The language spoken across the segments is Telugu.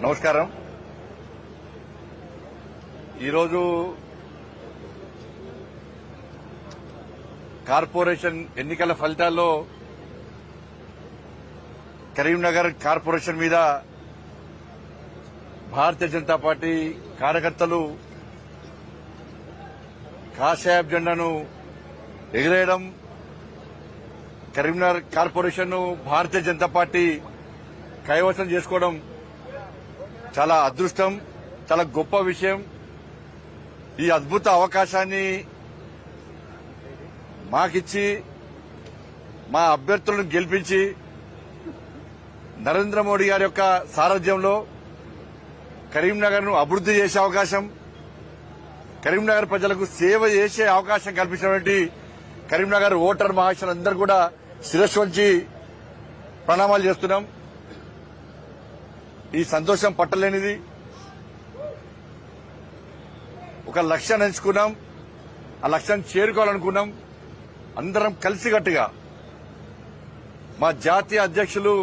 నమస్కారం. ఈరోజు కార్పొరేషన్ ఎన్నికల ఫలితాల్లో కరీంనగర్ కార్పొరేషన్ మీద భారతీయ జనతా పార్టీ కార్యకర్తలు కాషాయపు జెండాను ఎగిరేయడం, కరీంనగర్ కార్పొరేషన్ ను భారతీయ జనతా పార్టీ కైవసం చేసుకోవడం చాలా అదృష్టం, చాలా గొప్ప విషయం. ఈ అద్భుత అవకాశాన్ని మాకిచ్చి మా అభ్యర్థులను గెలిపించి నరేంద్ర మోడీ గారి యొక్క సారథ్యంలో కరీంనగర్ ను అభివృద్ది చేసే అవకాశం, కరీంనగర్ ప్రజలకు సేవ చేసే అవకాశం కల్పించినటువంటి కరీంనగర్ ఓటర్ మహాశయులందరూ కూడా శిరస్సు వంచి ప్రణామాలు చేస్తున్నాం. ఈ సంతోషం పట్టలేనిది. ఒక లక్ష్యాన్ని ఎంచుకున్నాం, ఆ లక్ష్యాన్ని చేరుకోవాలనుకున్నాం. అందరం కలిసికట్టుగా మా జాతీయ అధ్యక్షులు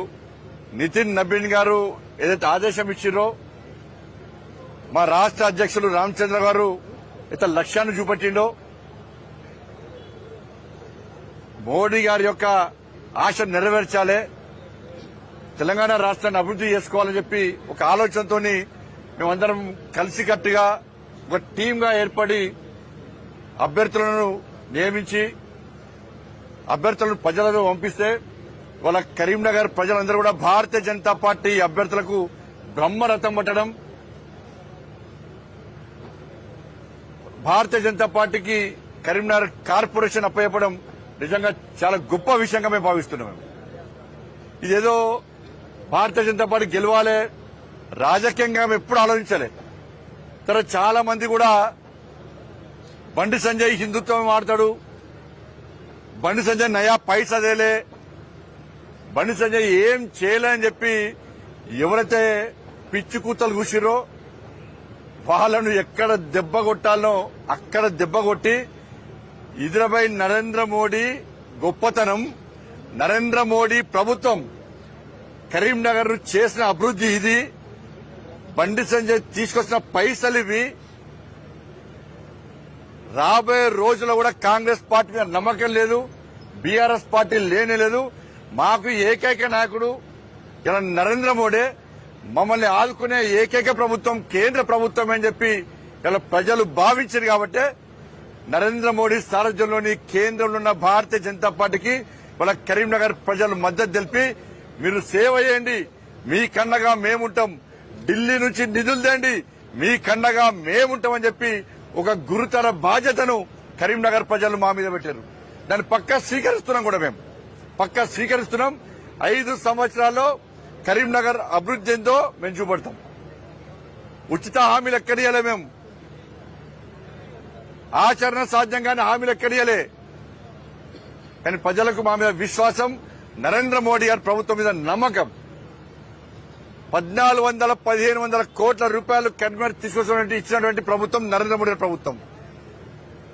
నితిన్ నబీన్ గారు ఏదైతే ఆదేశం ఇచ్చిరో, మా రాష్ట్ర అధ్యక్షులు రామచంద్ర గారు అయితే లక్ష్యాన్ని చూపెట్టిండో, మోడీ గారి యొక్క ఆశ నెరవేర్చాలి, తెలంగాణ రాష్ట్రాన్ని అభివృద్ది చేసుకోవాలని చెప్పి ఒక ఆలోచనతో మేమందరం కలిసికట్టుగా ఒక టీంగా ఏర్పడి అభ్యర్థులను నియమించి అభ్యర్థులను ప్రజలకు పంపిస్తే వాళ్ళ కరీంనగర్ ప్రజలందరూ కూడా భారతీయ జనతా పార్టీ అభ్యర్థులకు బ్రహ్మరథం పట్టడం, భారతీయ జనతా పార్టీకి కరీంనగర్ కార్పొరేషన్ అప్పచెప్పడం నిజంగా చాలా గొప్ప విషయంగా మేము భావిస్తున్నాం. ఇదేదో భారతీయ జనతా పార్టీ గెలవాలి రాజకీయంగా మేము ఎప్పుడు ఆలోచించలే. తర్వాత చాలా మంది కూడా బండి సంజయ్ హిందుత్వం ఆడతాడు, బండి సంజయ్ నయా పైసా దేలే, బండి సంజయ్ ఏం చేయలే అని చెప్పి ఎవరైతే పిచ్చి కూతలు కూసిరో వాళ్ళను ఎక్కడ దెబ్బ కొట్టాలనో అక్కడ దెబ్బ కొట్టి ఇదిరపై నరేంద్ర మోడీ గొప్పతనం, నరేంద్ర మోడీ ప్రభుత్వం కరీంనగర్ చేసిన అభివృద్ది ఇది, బండి సంజయ్ తీసుకొచ్చిన పైసలు ఇవి, రాబోయే రోజుల్లో కూడా కాంగ్రెస్ పార్టీ మీద నమ్మకం లేదు, బీఆర్ఎస్ పార్టీ లేనే లేదు. మాకు ఏకైక నాయకుడు ఇలా నరేంద్ర మోడీ, మమ్మల్ని ఆదుకునే ఏకైక ప్రభుత్వం కేంద్ర ప్రభుత్వం అని చెప్పి ఇలా ప్రజలు భావించారు. కాబట్టి నరేంద్ర మోడీ సారథ్యంలోని కేంద్రంలో ఉన్న భారతీయ జనతా పార్టీకి వాళ్ళ కరీంనగర్ ప్రజలు మద్దతు తెలిపి మీరు సేవ చేయండి, మీ కన్నగా మేముంటాం, ఢిల్లీ నుంచి నిధులు తేండి, మీ కన్నగా మేముంటామని చెప్పి ఒక గురుతర బాధ్యతను కరీంనగర్ ప్రజలు మా మీద పెట్టారు. దాన్ని పక్కా స్వీకరిస్తున్నాం కూడా, మేము పక్కా స్వీకరిస్తున్నాం. 5 సంవత్సరాల్లో కరీంనగర్ అభివృద్ది ఏందో మేము చూపెడతాం. ఉచిత హామీలు ఎక్కడియలే, మేము ఆచరణ సాధ్యంగానే హామీలు ఎక్కడియలే. కానీ ప్రజలకు మా మీద విశ్వాసం, నరేంద్ర మోడీ గారి ప్రభుత్వం మీద నమ్మకం. 1400-1500 కోట్ల రూపాయలు కరీంనగర్ తీసుకొచ్చినటువంటి ఇచ్చినటువంటి ప్రభుత్వం నరేంద్ర మోడీ ప్రభుత్వం.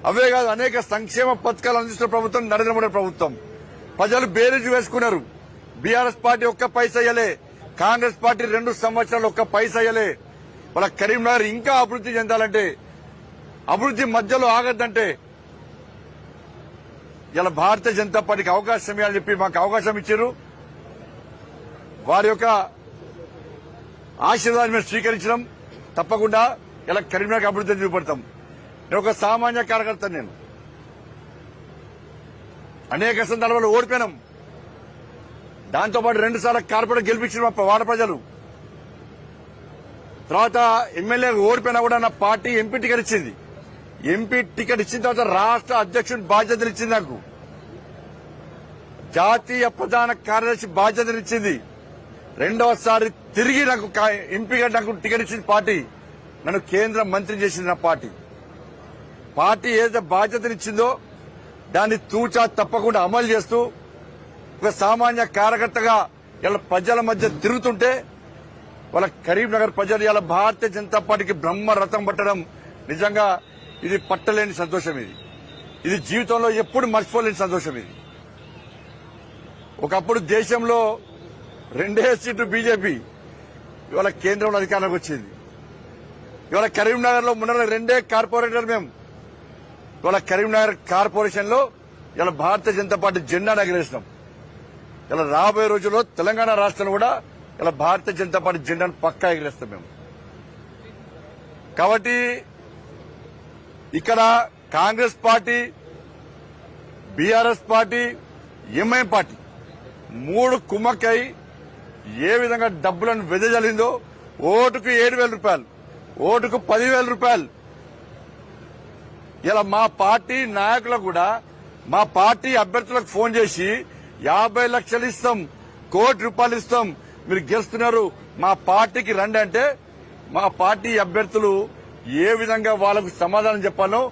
అవే కాదు, అనేక సంక్షేమ పథకాలు అందిస్తున్న ప్రభుత్వం నరేంద్ర మోడీ ప్రభుత్వం. ప్రజలు బేరీజు వేసుకున్నారు. బీఆర్ఎస్ పార్టీ ఒక్క పైసా ఇయ్యలే, కాంగ్రెస్ పార్టీ 2 సంవత్సరాలు ఒక్క పైసా ఇయ్యలే. వాళ్ళ కరీంనగర్ ఇంకా అభివృద్ది చెందాలంటే, అభివృద్ది మధ్యలో ఆగద్దంటే ఇలా భారతీయ జనతా పార్టీకి అవకాశం ఇవ్వాలని చెప్పి మాకు అవకాశం ఇచ్చారు. వారి యొక్క ఆశీర్వాదాన్ని మేము స్వీకరించడం తప్పకుండా ఇలా కరీంనగర్ అభివృద్ధి చూపెడతాం. నేను ఒక సామాన్య కార్యకర్త, నేను అనేక సందర్భాలు ఓడిపోయినాం. దాంతోపాటు 2 సార్లు కార్పొరేట్ గెలిపించిన మా వాడ ప్రజలు. తర్వాత ఎమ్మెల్యే ఓడిపోయినా కూడా నా పార్టీ ఎంపీ టికెట్ ఇచ్చింది. ఎంపీ టికెట్ ఇచ్చిన తర్వాత రాష్ట్ర అధ్యక్షుడి బాధ్యతలు ఇచ్చింది, నాకు జాతీయ ప్రధాన కార్యదర్శి బాధ్యతలు ఇచ్చింది. 2వసారి తిరిగి నాకు ఎంపీగా నాకు టికెట్ ఇచ్చింది పార్టీ. నన్ను కేంద్ర మంత్రి చేసింది నా పార్టీ. పార్టీ ఏదైతే బాధ్యతలు ఇచ్చిందో దాన్ని తూచా తప్పకుండా అమలు చేస్తూ ఒక సామాన్య కార్యకర్తగా ఇలా ప్రజల మధ్య తిరుగుతుంటే వాళ్ళ కరీంనగర్ ప్రజలు ఇలా భారతీయ జనతా పార్టీకి బ్రహ్మరథం పట్టడం నిజంగా ఇది పట్టలేని సంతోషం. ఇది జీవితంలో ఎప్పుడు మర్చిపోలేని సంతోషం. ఇది ఒకప్పుడు దేశంలో 2 సీట్లు బీజేపీ, ఇవాళ కేంద్రంలో అధికారంలోకి వచ్చింది. ఇవాళ కరీంనగర్ లో మొన్న 2 కార్పొరేటర్ మేము. ఇవాళ కరీంనగర్ కార్పొరేషన్ లో ఇలా భారతీయ జనతా పార్టీ జెండాను ఎగరేసినాం. ఇలా రాబోయే రోజుల్లో తెలంగాణ రాష్ట్రంలో కూడా ఇలా భారతీయ జనతా పార్టీ జెండాను పక్కా ఎగరేస్తాం మేము. కాబట్టి ఇక్కడ Congress party, BRS party, MIM party 3 కుమ్మక్కై ఏ విధంగా డబ్బులను వెదజల్లిందో, ఓటుకు 7,000 రూపాయలు, ఓటుకు 10,000 రూపాయలు. ఇలా మా పార్టీ నాయకులకు కూడా మా పార్టీ అభ్యర్థులకు ఫోన్ చేసి 50 లక్షలు ఇస్తాం, 1 కోటి రూపాయలు ఇస్తాం, మీరు గెలుస్తున్నారు, మా పార్టీకి రండి అంటే మా పార్టీ అభ్యర్థులు ఏ విధంగా వాళ్లకు సమాధానం చెప్పాలో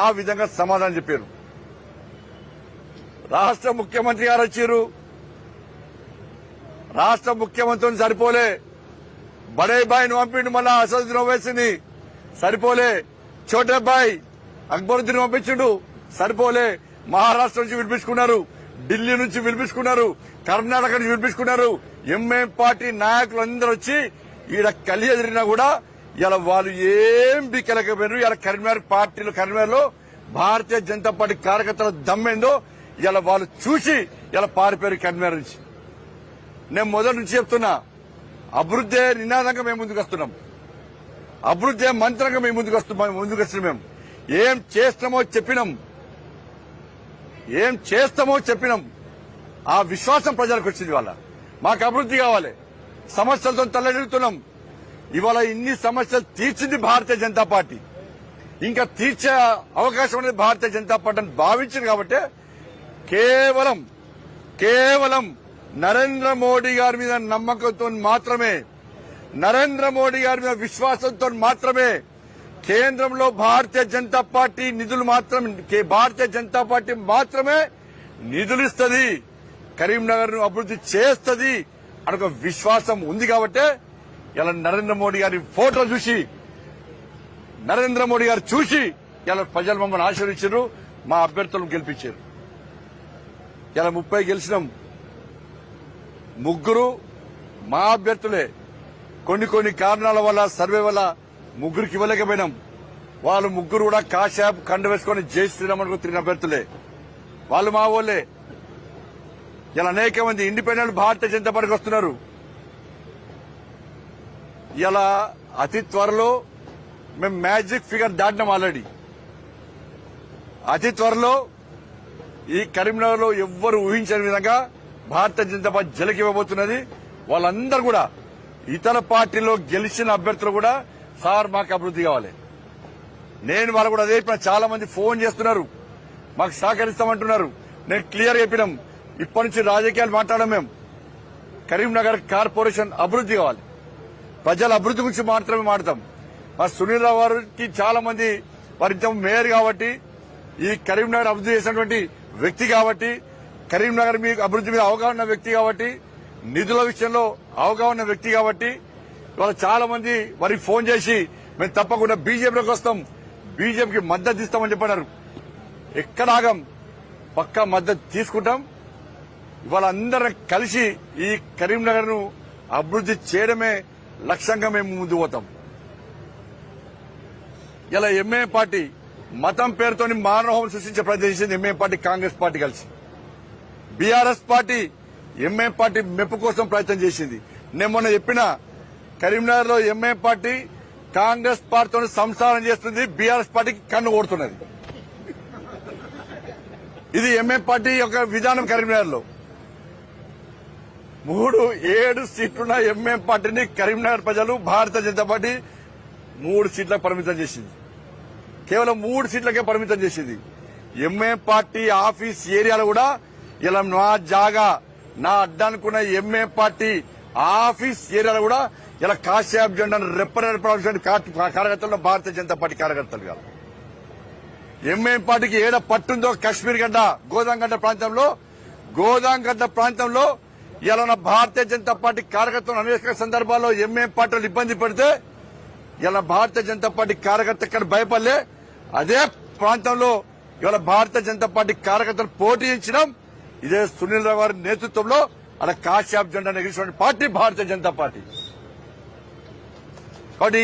ఆ విధంగా సమాధానం చెప్పారు. రాష్ట్ర ముఖ్యమంత్రి గారు వచ్చారు. రాష్ట్ర ముఖ్యమంత్రిని సరిపోలే, బడే బాయ్ని పంపిండు, మళ్ళా అసదుద్దీన్ ఓవైసీని సరిపోలే, చోటే బాయ్ అక్బరుద్దీన్ పంపించిండు సరిపోలే, మహారాష్ట్ర నుంచి వినిపించుకున్నారు, ఢిల్లీ నుంచి వినిపించుకున్నారు, కర్ణాటక నుంచి వినిపించుకున్నారు. ఎంఐఎం పార్టీ నాయకులు అందరూ వచ్చి ఈడ కలి ఎదిరినా కూడా ఇలా వాళ్ళు ఏం బిక్కలేకపోయారు. ఇలా కరీంనగర్ లో భారతీయ జనతా పార్టీ కార్యకర్తల దమ్మేందో ఇలా వాళ్ళు చూసి ఇలా పారిపోయారు కరీంనగర్ నుంచి. నేను మొదటి నుంచి చెప్తున్నా, అభివృద్ధి నినాదంగా మేము ముందుకు వస్తున్నాం, అభివృద్ధి మంత్రంగా మేము ముందుకు వస్తున్నాం. మేము ఏం చేస్తామో చెప్పినాం. ఆ విశ్వాసం ప్రజలకు వచ్చింది. వాళ్ళ మాకు అభివృద్ధి కావాలి, సమస్యలతో తల్లడిల్లుతున్నాం. ఇవాళ ఇన్ని సమస్యలు తీర్చింది భారతీయ జనతా పార్టీ, ఇంకా తీర్చే అవకాశం అనేది భారతీయ జనతా పార్టీ అని భావించింది. కాబట్టి కేవలం నరేంద్ర మోడీ గారి మీద నమ్మకంతో మాత్రమే, నరేంద్ర మోడీ గారి మీద విశ్వాసంతో మాత్రమే కేంద్రంలో భారతీయ జనతా పార్టీ మాత్రమే నిధులు ఇస్తుంది, కరీంనగర్ ను అభివృద్ధి చేస్తుంది అని ఒక విశ్వాసం ఉంది. కాబట్టి ఇలా నరేంద్ర మోడీ గారి ఫోటో చూసి, నరేంద్ర మోడీ గారు చూసి ఇలా ప్రజలు మమ్మల్ని ఆశీర్వదించారు, మా అభ్యర్థులను గెలిపించారు. ఇలా 30 గెలిచినాం, 3 మా అభ్యర్థులే. కొన్ని కారణాల వల్ల, సర్వే వల్ల 3కి ఇవ్వలేకపోయినాం. వాళ్ళు 3 కూడా కాశాప్ కండ వేసుకుని జై శ్రీరామ్ అనుకుని తిరిగిన అభ్యర్థులే, వాళ్ళు మా వాళ్ళే. ఇలా అనేక మంది ఇండిపెండెంట్ భారతీయ జనతా పార్టీకి వస్తున్నారు. ఇలా అతి త్వరలో మేము మ్యాజిక్ ఫిగర్ దాటినాం ఆల్రెడీ. అతి త్వరలో ఈ కరీంనగర్ లో ఎవ్వరు ఊహించని విధంగా భారతీయ జనతా పార్టీ జలకివ్వబోతున్నది. వాళ్ళందరూ కూడా ఇతర పార్టీలో గెలిచిన అభ్యర్థులు కూడా సార్ మాకు అభివృద్ధి కావాలి. నేను వాళ్ళు కూడా అదే చెప్పిన. చాలా మంది ఫోన్ చేస్తున్నారు, మాకు సహకరిస్తామంటున్నారు. నేను క్లియర్ చెప్పినాం, ఇప్పటి నుంచి రాజకీయాలు మాట్లాడడం. మేము కరీంనగర్ కార్పొరేషన్ అభివృద్ధి కావాలి, ప్రజల అభివృద్ధి గురించి మాత్రమే మాట్లాడతాం. మా సునీల్ రావు గారికి చాలా మంది వారి మేయర్ కాబట్టి, ఈ కరీంనగర్ అభివృద్ధి చేసినటువంటి వ్యక్తి కాబట్టి, కరీంనగర్ మీ అభివృద్ధి మీద అవగాహన ఉన్న వ్యక్తి కాబట్టి, నిధుల విషయంలో అవగాహన ఉన్న వ్యక్తి కాబట్టి ఇవాళ చాలా మంది వారికి ఫోన్ చేసి మేము తప్పకుండా బీజేపీలోకి వస్తాం, బీజేపీకి మద్దతు ఇస్తామని చెప్పారు. ఎక్కడ ఆగం, పక్కా మద్దతు తీసుకుంటాం. ఇవాళ అందరం కలిసి ఈ కరీంనగర్ ను అభివృద్ధి చేయడమే లక్ష్యంగా మేము ముందుకు పోతాం. ఇలా ఎంఐఎం పార్టీ మతం పేరుతో మానవహోమం సృష్టించే ప్రయత్నం చేసింది ఎంఐఎం పార్టీ, కాంగ్రెస్ పార్టీ కలిసి. బీఆర్ఎస్ పార్టీ ఎంఐఎం పార్టీ మెప్పు కోసం ప్రయత్నం చేసింది. నేను మొన్న చెప్పిన, కరీంనగర్ లో ఎంఐఎం పార్టీ కాంగ్రెస్ పార్టీతో సంసారం చేస్తుంది, బీఆర్ఎస్ పార్టీకి కన్ను ఓడుతున్నది. ఇది ఎంఐఎం పార్టీ యొక్క విధానం. కరీంనగర్ లో 7 సీట్లున్న ఎంఐఎం పార్టీని కరీంనగర్ ప్రజలు భారతీయ జనతా పార్టీ 3 సీట్లకు పరిమితం చేసింది. కేవలం 3 సీట్లకే పరిమితం చేసింది. ఎంఐఎం పార్టీ ఆఫీస్ ఏరియాలో కూడా ఇలా నా జాగా, నా అడ్డానుకున్న ఎంఐఎం పార్టీ ఆఫీస్ ఏరియాలో కూడా ఇలా కాశ్యాప్ జెండాను రెప్పరెప్పడాల్సిన కార్యకర్తలు భారతీయ జనతా పార్టీ కార్యకర్తలు కాదు. ఎంఐఎం పార్టీకి ఏడ పట్టుందో కశ్మీర్ గడ్డ, గోదాంగడ్డ ప్రాంతంలో ఇలా భారతీయ జనతా పార్టీ కార్యకర్తలు అనేక సందర్భాల్లో ఎంఐఎం పార్టీలు ఇబ్బంది పెడితే ఇలా భారతీయ జనతా పార్టీ కార్యకర్త ఇక్కడ భయపడలే. అదే ప్రాంతంలో ఇవాళ భారతీయ జనతా పార్టీ కార్యకర్తలు పోటీ ఇచ్చడం, ఇదే సునీల్ రావు గారి నేతృత్వంలో అలా కాశ్యాప్ జెండా ఎగిరిన పార్టీ భారతీయ జనతా పార్టీ. కాబట్టి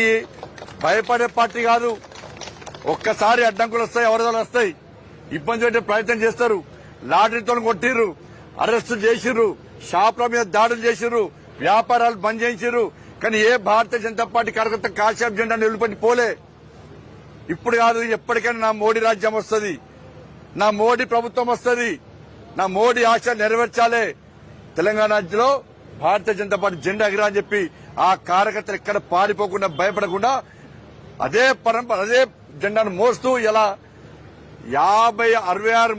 భయపడే పార్టీ కాదు. ఒక్కసారి అడ్డంకులు వస్తాయి, ఎవరిదో వస్తాయి, ఇబ్బంది పెట్టే ప్రయత్నం చేస్తారు. లాటరీతో కొట్టిర్రు, అరెస్టు చేసిర్రు, షాపుల మీద దాడులు చేసిర్రు, వ్యాపారాలు బంద్ చేయించారు. కానీ ఏ భారతీయ జనతా పార్టీ కార్యకర్త కాషాయం జెండా నిలబెట్టి పోలే. ఇప్పుడు కాదు, ఎప్పటికైనా నా మోడీ రాజ్యం వస్తుంది, నా మోడీ ప్రభుత్వం వస్తుంది, నా మోడీ ఆశ నెరవేర్చాలే. తెలంగాణలో భారతీయ జనతా పార్టీ జెండా ఎగిరా అని చెప్పి ఆ కార్యకర్తలు ఎక్కడ పారిపోకుండా భయపడకుండా అదే పరంపర అదే జెండాను మోస్తూ ఇలా 66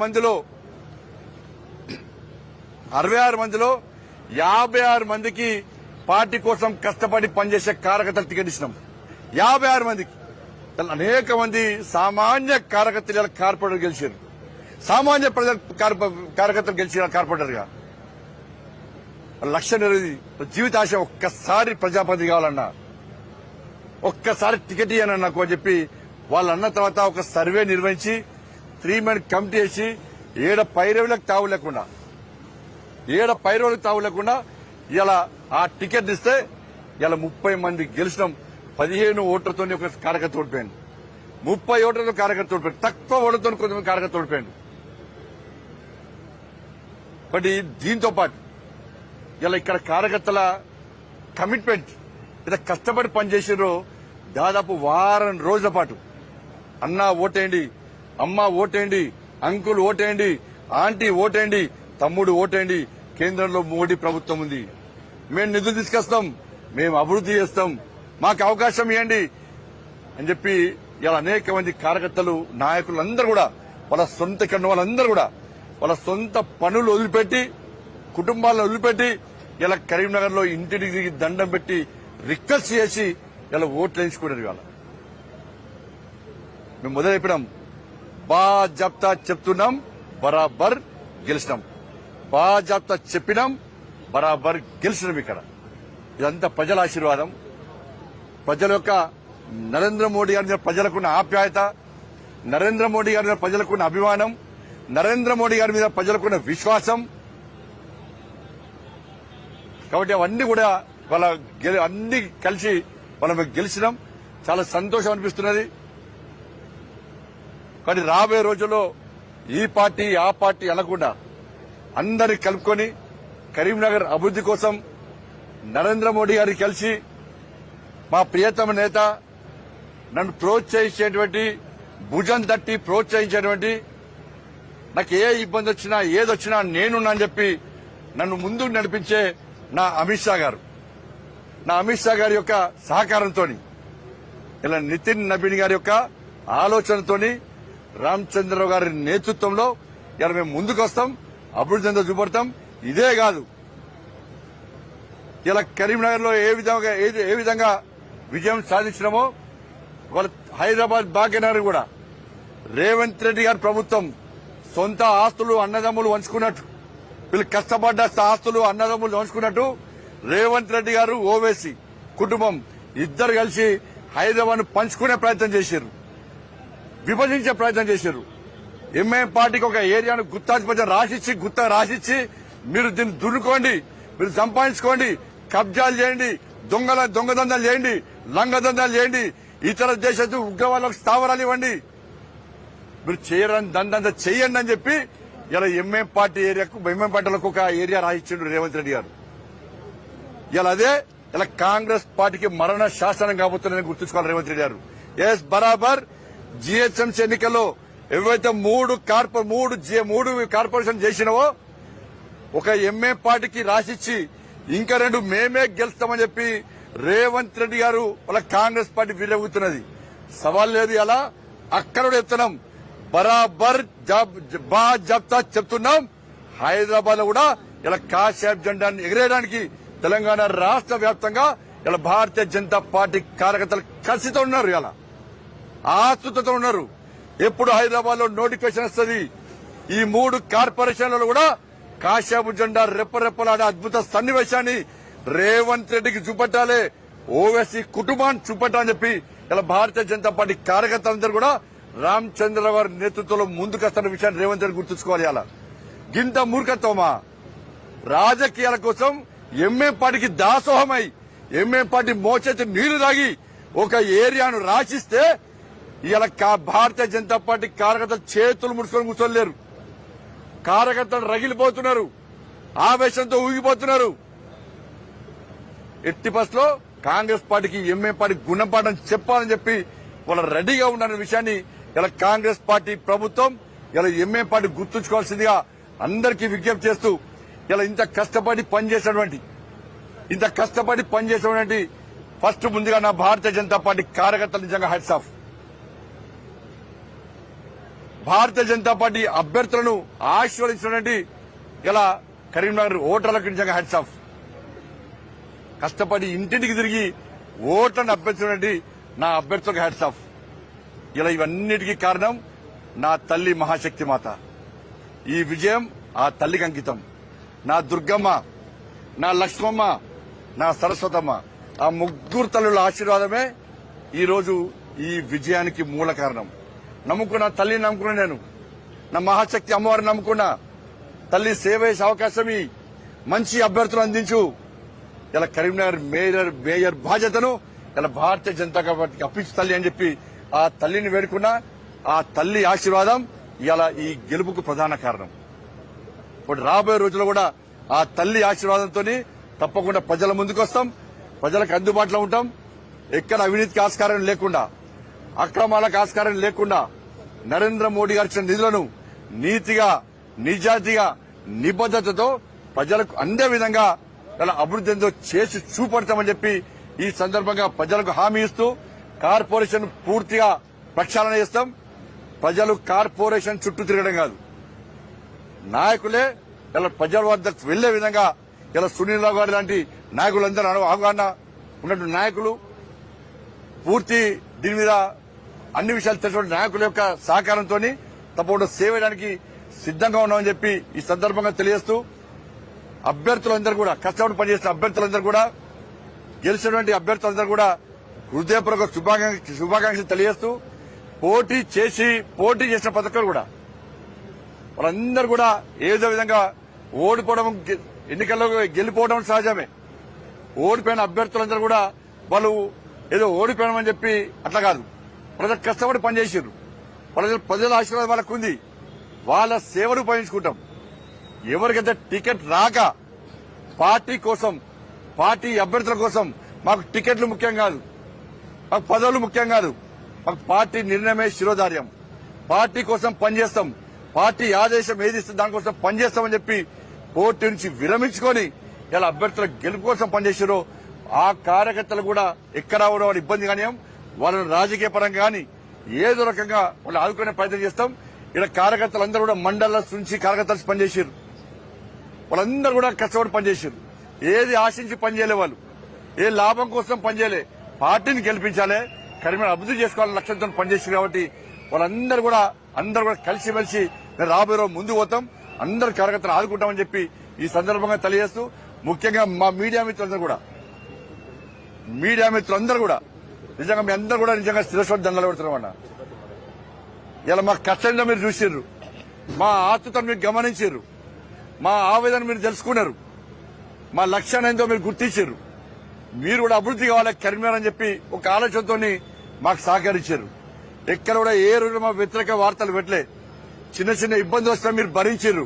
మందిలో 56 మందికి పార్టీ కోసం కష్టపడి పనిచేసే కార్యకర్తలు టికెట్ ఇచ్చినాం. 56 మందికి అనేక మంది సామాన్య కార్యకర్తలు ఇలా కార్పొరేటర్ గెలిచారు. సామాన్య ప్రజల కార్యకర్తలు గెలిచిన కార్పొరేటర్గా లక్ష్యం జీవితాశ ఒక్కసారి ప్రజాపతి కావాలన్నా, ఒక్కసారి టికెట్ ఇయ్యనన్నా నాకు అని చెప్పి వాళ్ళు అన్న తర్వాత ఒక సర్వే నిర్వహించి 3 మెన్ కమిటీ వేసి ఏడ పైరవులకు తావు లేకుండా ఇలా ఆ టికెట్ ఇస్తే ఇలా 30 మంది గెలిచినాం. 15 ఓట్లతో ఒక కార్యకర్త ఓడిపోయాడు, 30 ఓట్లతో కార్యకర్త ఓడిపోయాడు, తక్కువ ఓట్లతో కొంతమంది కార్యకర్త ఓడిపోయాడు. బట్ దీంతో పాటు ఇలా ఇక్కడ కార్యకర్తల కమిట్మెంట్ ఇలా కష్టపడి పనిచేసారు. దాదాపు వారం రోజుల పాటు అన్నా ఓటేయండి, అమ్మ ఓటేయండి, అంకుల్ ఓటేయండి, ఆంటీ ఓటేయండి, తమ్ముడు ఓటేయండి, కేంద్రంలో మోడీ ప్రభుత్వం ఉంది, మేము నిధులు తీసుకొస్తాం, మేము అభివృద్ధి చేస్తాం, మాకు అవకాశం ఇవ్వండి అని చెప్పి ఇలా అనేక మంది కార్యకర్తలు నాయకులందరూ కూడా వాళ్ళ సొంత వాళ్ళందరూ కూడా వాళ్ళ సొంత పనులు వదిలిపెట్టి కుటుంబాలను వదిలిపెట్టి ఇలా కరీంనగర్ లో ఇంటికి దండం పెట్టి రిక్వెస్ట్ చేసి ఇలా ఓట్లు వేయించుకున్నారు. ఇవాళ మేము మొదలైపోయినాం, బాజాబ్తా చెప్తున్నాం, బరాబర్ గెలిచినాం, బాజాబ్తా చెప్పినాం, బరాబర్ గెలిచినాం. ఇక్కడ ఇదంతా ప్రజల ఆశీర్వాదం, ప్రజల యొక్క నరేంద్ర మోడీ గారి మీద ప్రజలకున్న ఆప్యాయత, నరేంద్ర మోడీ గారి మీద ప్రజలకున్న అభిమానం, నరేంద్ర మోడీ గారి మీద ప్రజలకున్న విశ్వాసం. కాబట్టి అవన్నీ కూడా వాళ్ళ అన్ని కలిసి మనం గెలిచినాం. చాలా సంతోషం అనిపిస్తున్నది. కానీ రాబోయే రోజుల్లో ఈ పార్టీ ఆ పార్టీ అనకుండా అందరినీ కలుపుకొని కరీంనగర్ అభివృద్ధి కోసం నరేంద్ర మోడీ గారికి కలిసి మా ప్రియతమ నేత నన్ను ప్రోత్సహించేటువంటి, భుజం తట్టి ప్రోత్సహించేటువంటి, నాకు ఏ ఇబ్బంది వచ్చినా ఏదొచ్చినా నేనున్నా అని చెప్పి నన్ను ముందుకు నడిపించే నా అమిత్ షా గారి యొక్క సహకారంతో, ఇలా నితిన్ నబీన్ గారి యొక్క ఆలోచనతోని, రామచంద్రరావు గారి నేతృత్వంలో ఇలా మేము ముందుకు వస్తాం, అభివృద్ధి అంతా చూపడతాం. ఇదే కాదు, ఇలా కరీంనగర్ లో ఏ విధంగా విజయం సాధించినామో వాళ్ళ హైదరాబాద్ భాగ్యనగర్ కూడా రేవంత్ రెడ్డి గారి ప్రభుత్వం సొంత ఆస్తులు అన్నదమ్ములు వంచుకున్నట్టు, వీళ్ళు కష్టపడ్డ ఆస్తులు అన్నదమ్ములు వంచుకున్నట్టు రేవంత్ రెడ్డి గారు ఓవైసీ కుటుంబం ఇద్దరు కలిసి హైదరాబాద్ ను పంచుకునే ప్రయత్నం చేశారు, విభజించే ప్రయత్నం చేశారు. ఎంఐఎం పార్టీకి ఒక ఏరియాను గుత్తా రాసిచ్చి మీరు దీన్ని దున్నుకోండి, మీరు సంపాదించుకోండి, కబ్జాలు చేయండి, దొంగదందాలు చేయండి, లంగదందాలు చేయండి, ఇతర దేశ ఉగ్రవాదులకు స్థావరాలు ఇవ్వండి, మీరు చేయరని దండంతా చెయ్యండి అని చెప్పి ఇలా ఎంఐఎం పార్టీలకు ఒక ఏరియా రాయించిండు రేవంత్ రెడ్డి గారు. ఇలా కాంగ్రెస్ పార్టీకి మరణ శాసనం కాబోతుందని గుర్తుంచుకోవాలి రేవంత్ రెడ్డి గారు. ఎస్, బరాబర్ జీహెచ్ఎంసీ ఎన్నికల్లో ఏవైతే మూడు కార్పొరేషన్ చేసినావో ఒక ఎంఐఎం పార్టీకి రాసిచ్చి ఇంకా 2 మేమే గెలుస్తామని చెప్పి రేవంత్ రెడ్డి గారు వాళ్ళ కాంగ్రెస్ పార్టీ విరగుతున్నది. సవాల్ లేదు, అలా అక్కడ చెప్తున్నాం, బరాబర్ బాజాబ్తా చెప్తున్నాం. హైదరాబాద్ లో కూడా ఇలా కాషాయం జెండాన్ని ఎగిరేయడానికి తెలంగాణ రాష్ట్ర వ్యాప్తంగా ఇలా భారతీయ జనతా పార్టీ కార్యకర్తలు కసితో ఉన్నారు, ఇలా ఆతృతతో ఉన్నారు. ఎప్పుడు హైదరాబాద్ లో నోటిఫికేషన్ వస్తుంది, ఈ 3 కార్పొరేషన్లలో కూడా కాషాయపు జెండా రెప్పరెప్పలాడే అద్భుత సన్నివేశాన్ని రేవంత్ రెడ్డికి చూపెట్టాలి, ఓవైసీ కుటుంబాన్ని చూపెట్టాలని చెప్పి ఇలా భారతీయ జనతా పార్టీ కార్యకర్తలందరూ కూడా రామచంద్రరావు గారి నేతృత్వంలో ముందుకొస్తున్న విషయాన్ని రేవంత్ రెడ్డి గుర్తుంచుకోవాలి. అలా గింత మూర్ఖత్వమా? రాజకీయాల కోసం ఎంఐఎం పార్టీకి దాసోహమై ఎంఐఎం పార్టీ మోచేతి నీళ్లు తాగి ఒక ఏరియాను రాసిస్తే ఇలా భారతీయ జనతా పార్టీ కార్యకర్తలు చేతులు ముడుచుకొని కూర్చోలేరు. కార్యకర్తలు రగిలిపోతున్నారు, ఆవేశంతో ఊగిపోతున్నారు. ఎట్టి బస్లో కాంగ్రెస్ పార్టీకి ఎంఏ పార్టీ గుణపాఠం చెప్పాలని చెప్పి వాళ్ళు రెడీగా ఉన్న విషయాన్ని ఇలా కాంగ్రెస్ పార్టీ ప్రభుత్వం ఇలా ఎంఏ పార్టీ గుర్తుంచుకోవాల్సిందిగా అందరికీ విజ్ఞప్తి చేస్తూ ఇలా ఇంత కష్టపడి పనిచేసినటువంటి ఫస్ట్ ముందుగా నా భారతీయ జనతా పార్టీ కార్యకర్తలు నిజంగా hats off. Bharatiya Janata party అభ్యర్థులను ఆశీర్వదించినటువంటి ఇలా కరీంనగర్ ఓటర్లకు నిజంగా హ్యాట్స్ ఆఫ్. కష్టపడి ఇంటింటికి తిరిగి ఓట్లను అభ్యర్థించినటువంటి నా అభ్యర్థులకు హ్యాట్స్ ఆఫ్. ఇలా ఇవన్నిటికీ కారణం నా తల్లి మహాశక్తి మాత. ఈ విజయం ఆ తల్లికి అంకితం. నా దుర్గమ్మ, నా లక్ష్మమ్మ, నా సరస్వతమ్మ, ఆ ముగ్గురు తల్లుల ఆశీర్వాదమే ఈరోజు ఈ విజయానికి మూల కారణం. నమ్ముకున్న తల్లిని నమ్ముకున్నా, నేను నా మహాశక్తి అమ్మవారిని నమ్ముకున్నా. తల్లి సేవ చేసే అవకాశం మంచి అభ్యర్థులు అందించు. ఇలా కరీంనగర్ మేయర్ బాధ్యతను ఇలా భారతీయ జనతా పార్టీకి అప్పించు తల్లి అని చెప్పి ఆ తల్లిని వేడుకున్నా. ఆ తల్లి ఆశీర్వాదం ఇలా ఈ గెలుపుకు ప్రధాన కారణం. ఇప్పుడు రాబోయే రోజుల్లో కూడా ఆ తల్లి ఆశీర్వాదంతో తప్పకుండా ప్రజల ముందుకు వస్తాం, ప్రజలకు అందుబాటులో ఉంటాం. ఎక్కడ అవినీతికి ఆస్కారం లేకుండా, అక్రమాలకు ఆస్కారం లేకుండా నరేంద్ర మోడీ గారు ఇచ్చిన నిధులను నీతిగా, నిజాయితీగా, నిబద్దతతో ప్రజలకు అందే విధంగా ఇలా అభివృద్ధి ఎంతో చేసి చూపడతామని చెప్పి ఈ సందర్భంగా ప్రజలకు హామీ ఇస్తూ కార్పొరేషన్ పూర్తిగా ప్రక్షాళన చేస్తాం. ప్రజలు కార్పొరేషన్ చుట్టూ తిరగడం కాదు, నాయకులే ఇలా ప్రజల వద్దకు వెళ్లే విధంగా ఇలా సునీల్ రావు గారు లాంటి నాయకులందరూ అవగాహన ఉన్నటువంటి నాయకులు, పూర్తి దీని మీద అన్ని విషయాలు తెలిసిన నాయకుల యొక్క సహకారంతో తప్పకుండా సేవ చేయడానికి సిద్దంగా ఉన్నామని చెప్పి ఈ సందర్భంగా తెలియజేస్తూ అభ్యర్థులందరూ కూడా కష్టపడి పనిచేసిన అభ్యర్థులందరూ కూడా గెలిచినటువంటి అభ్యర్థులందరూ కూడా హృదయపూర్వక శుభాకాంక్షలు తెలియజేస్తూ పోటీ చేసిన పథకాలు కూడా వాళ్ళందరూ కూడా ఏదో విధంగా ఓడిపోవడం, ఎన్నికల్లో గెలిపోవడం సహజమే. ఓడిపోయిన అభ్యర్థులందరూ కూడా వాళ్ళు ఏదో ఓడిపోయామని చెప్పి అట్లా కాదు, ప్రజలు కష్టపడి పనిచేసారు. ప్రజల ఆశీర్వాదం వాళ్ళకు ఉంది. వాళ్ళ సేవలు ఉపయోగించుకుంటాం. ఎవరికైతే టికెట్ రాక పార్టీ కోసం, పార్టీ అభ్యర్థుల కోసం మాకు టికెట్లు ముఖ్యం కాదు, మాకు పదవులు ముఖ్యం కాదు, మాకు పార్టీ నిర్ణయమే శిరోధార్యం. పార్టీ కోసం పనిచేస్తాం, పార్టీ ఆదేశం ఏది ఇస్తే దానికోసం పనిచేస్తామని చెప్పి పోటీ నుంచి విరమించుకొని ఇలా అభ్యర్థుల గెలుపు కోసం పనిచేసారో ఆ కార్యకర్తలు కూడా ఎక్కడ వాళ్ళ ఇబ్బంది కానీ వాళ్ళని రాజకీయ పరంగా కానీ ఏదో రకంగా వాళ్ళు ఆదుకునే ప్రయత్నం చేస్తాం. ఇక్కడ కార్యకర్తలందరూ కూడా మండల నుంచి కార్యకర్తలు పనిచేసారు. వాళ్ళందరూ కూడా కష్టపడి పనిచేసారు. ఏది ఆశించి పనిచేయలే, వాళ్ళు ఏ లాభం కోసం పనిచేయలే, పార్టీని గెలిపించాలి, కరీంనగర్ అభివృద్ధి చేసుకోవాలని లక్ష్యంతో పనిచేసారు. కాబట్టి వాళ్ళందరూ కూడా కలిసిమెలిసి రాబోయే రోజు ముందుకు పోతాం, అందరు కార్యకర్తలు ఆదుకుంటామని చెప్పి ఈ సందర్భంగా తెలియజేస్తూ ముఖ్యంగా మా మీడియా మిత్రులందరూ కూడా నిజంగా మీ అందరూ కూడా నిజంగా శిరస్వడి దండలు పెడుతున్నామన్న. ఇలా మా కష్టంగా మీరు చూసిర్రు, మా ఆతృతను మీరు గమనించారు, మా ఆవేదన మీరు తెలుసుకున్నారు, మా లక్ష్యాన్ని ఏందో మీరు గుర్తించారు. మీరు కూడా అభివృద్ధి కావాలి కరీంనగర్ అని చెప్పి ఒక ఆలోచనతో మాకు సహకరించారు. ఎక్కడ కూడా ఏ రోజు మా వ్యతిరేక వార్తలు పెట్టలే. చిన్న చిన్న ఇబ్బందులు వస్తే మీరు భరించారు.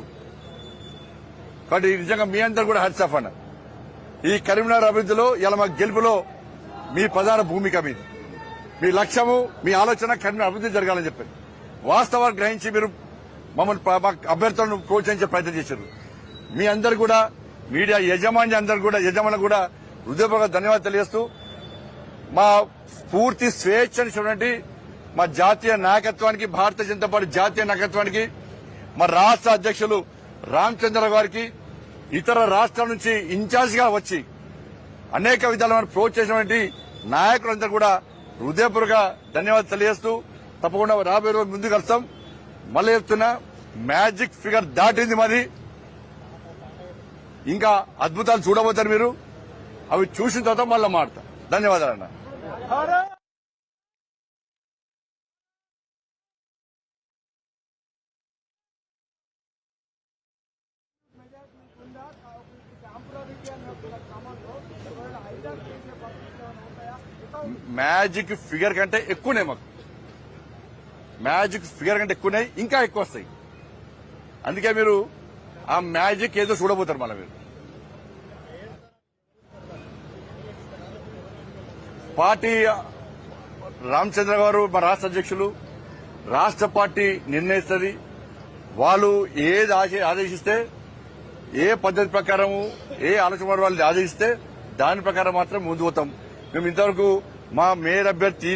కాబట్టి నిజంగా మీ అందరూ కూడా హ్యాట్స్ ఆఫ్ అన్న. ఈ కరీంనగర్ అభివృద్ధిలో ఇలా మా గెలుపులో మీ ప్రధాన భూమిక మీది. మీ లక్ష్యము, మీ ఆలోచన కరీంనగర్ అభివృద్ధి జరగాలని చెప్పారు. వాస్తవాలు గ్రహించి మీరు మమ్మల్ని అభ్యర్థులను ప్రోత్సహించే ప్రయత్నం చేశారు. మీ అందరు కూడా మీడియా యజమానులు కూడా హృదయపూర్వక ధన్యవాదాలు తెలియజేస్తూ మా పూర్తి స్వేచ్ఛనిచ్చినటువంటి మా జాతీయ నాయకత్వానికి, భారతీయ జనతా పార్టీ జాతీయ నాయకత్వానికి, మా రాష్ట్ర అధ్యక్షులు రామచంద్ర గారికి, ఇతర రాష్ట్రాల నుంచి ఇన్ఛార్జిగా వచ్చి అనేక విధాలుగా ప్రోత్సహించినటువంటి నాయకులందరూ కూడా హృదయపూర్వక ధన్యవాదాలు తెలియజేస్తూ తప్పకుండా రాబోయే రోజు ముందుకు వస్తాం. మళ్ళీ చెప్తున్నా, మ్యాజిక్ ఫిగర్ దాటింది మరి. ఇంకా అద్భుతాలు చూడబోతారు మీరు. అవి చూసిన తర్వాత మళ్ళీ మాడతా. ధన్యవాదాలన్న. మ్యాజిక్ ఫిగర్ కంటే ఎక్కువనే మాకు మ్యాజిక్ ఫిగర్ కంటే ఎక్కువన్నాయి, ఇంకా ఎక్కువ వస్తాయి. అందుకే మీరు ఆ మ్యాజిక్ ఏదో చూడబోతారు మళ్ళీ మీరు. పార్టీ రామచంద్ర గారు మా రాష్ట్ర అధ్యక్షులు, రాష్ట్ర పార్టీ నిర్ణయిస్తుంది. వాళ్ళు ఏది ఆదేశిస్తే, ఏ పద్ధతి ప్రకారము, ఏ ఆలోచన వాళ్ళు ఆదేశిస్తే దాని ప్రకారం మాత్రం ముందు పోతాం. మేము ఇంతవరకు మా మేయర్ అభ్యర్థి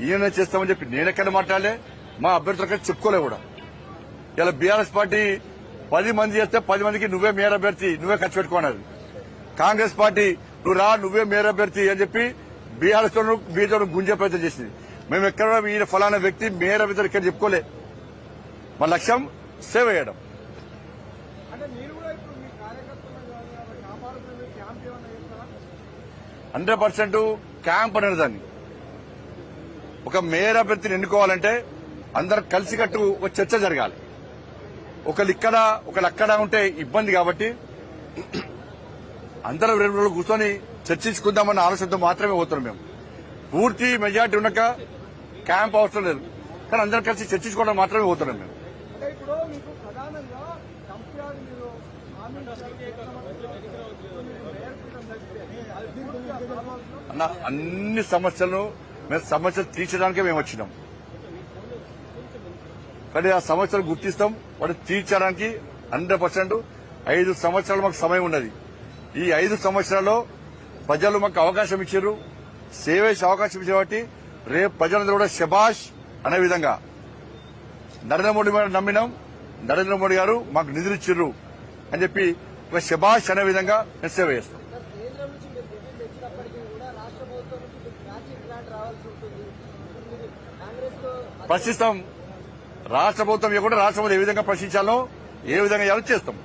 ఈయన చేస్తామని చెప్పి నేనెక్కడ మాట్లాడలే, మా అభ్యర్థులకి చెప్పుకోలే కూడా. ఇలా బీఆర్ఎస్ పార్టీ 10 మంది చేస్తే 10 మందికి నువ్వే మేయర్ అభ్యర్థి, నువ్వే ఖర్చు పెట్టుకున్నది. కాంగ్రెస్ పార్టీ నువ్వు రా, నువ్వే మేయర్ అభ్యర్థి అని చెప్పి బీఆర్ఎస్ తో బీజేపీ గుంజే ప్రయత్నం చేసింది. మేము ఎక్కడ ఈయన ఫలానా వ్యక్తి మేయర్ అభ్యర్థి ఇక్కడ చెప్పుకోలే. మా లక్ష్యం సేవ చేయడం. 100% క్యాంప్ అనేది దాన్ని. ఒక మేయర్ అభ్యర్థిని ఎన్నుకోవాలంటే అందరు కలిసికట్టు ఒక చర్చ జరగాలి. ఒకళ్ళు ఇక్కడ ఒకళ్ళు అక్కడ ఉంటే ఇబ్బంది కాబట్టి అందరూ 2 రోజులు కూర్చొని చర్చించుకుందామన్న ఆలోచనతో మాత్రమే పోతున్నాం. మేము పూర్తి మెజార్టీ ఉన్నాక క్యాంప్ అవసరం లేదు, కానీ అందరం కలిసి చర్చించుకోవడం మాత్రమే పోతున్నాం మేము. అన్న అన్ని సమస్యలను మేము సమస్యలు తీర్చడానికే మేము వచ్చినాం, కానీ ఆ సమస్యలు గుర్తిస్తాం, వాటి తీర్చడానికి 100%. 5 సంవత్సరాలు మాకు సమయం ఉన్నది. ఈ 5 సంవత్సరాల్లో ప్రజలు మాకు అవకాశం ఇచ్చారు, సేవ చేసే అవకాశం ఇచ్చారు. కాబట్టి రేపు ప్రజలందరూ కూడా శబాష్ అనే విధంగా నరేంద్ర మోడీ గారు నమ్మినాం, నరేంద్ర మోడీ గారు మాకు నిధులు ఇచ్చిర్రు అని చెప్పి ఒక శబాష్ అనే విధంగా మేము సేవ చేస్తాం. ప్రశ్నిస్తాం. రాష్ట్ర ప్రభుత్వం ఇవ్వకుండా రాష్ట్ర ప్రభుత్వం ఏ విధంగా ప్రశ్నించాలో, ఏ విధంగా చేయాలో చేస్తాం.